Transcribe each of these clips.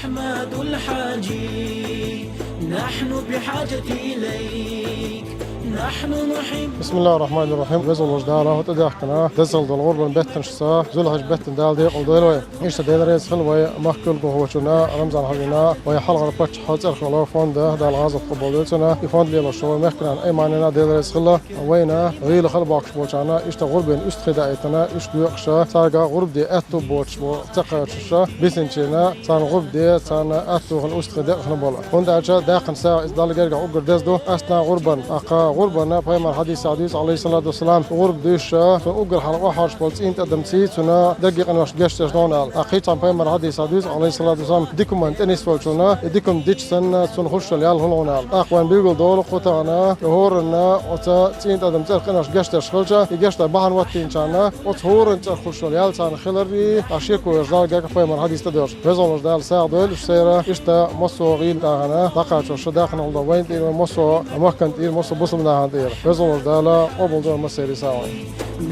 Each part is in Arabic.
أحمد الحاجي نحن بحاجة إليك نحن نحب. بسم الله الرحمن الرحيم. وزول وجداله وتداخنا دزل دلغور بن شسا زلهج بتن دال دي قلدوي إيش تدين رئيس خلوي مخكل قهوتنا رمزان حقنا ويحلق ربط حاط الخلا فوند دال غازة قبولتنا يفوند لي الشو مخكنا أي معنانا دين رئيس خلا وينا غير خل باكش بوشانا إيش تغربين إيش خدايتنا إيش دوقشة سارجا غرب دي أتو بوش بو تقاشة بيسنشنا سان غرب دي سان أتو خل إيش خدا خنا بولا فوند أجا داخل ساعة إصدار جرجع أقر دزدو أسنا غربا أقا غربنا بيمر حديث عديس عليه الصلاة والسلام غرب ديشة فأقر حلقة حاج بولتين تقدم سيتنا دقيقة نواش جشت جنونال أخيط عن بيمر حديث عديس عليه الصلاة والسلام ديكم من تنس فولشنا ديكم ديش سنة سن خش اليال هلونال أخوان بيقول دول قطعنا يهورنا وتا تين تقدم تلقى نواش جشت شخلجة يجشت بحن وقتين شانا وتهور انت خش اليال سان خلري أشيكو يرجال جاك بيمر حديث تدرس فيزول جدال ساعة دول سيرة إشتا مصو غيل تاعنا دقات وش داخل على وين تير مصو مكان تير مصو بصم ناهن تير فيزول جدال قبل دول مسيري ساوي.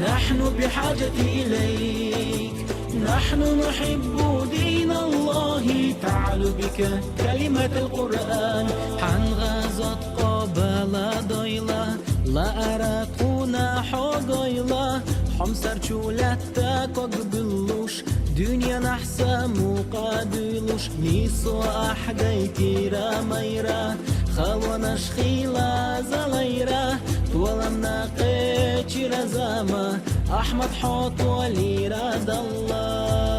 نحن بحاجة إليك نحن نحب دين الله تعال بك كلمة القرآن حن غازت قبل ضيلة لا أراكونا حقيلة حمسر شولتا قبلوش دنيا نحسا مقابلوش نيسو أحدي كيرا ميرا خالوناش خيلا زليرا طولنا قيتش رزامة أحمد حوط ولي راد الله.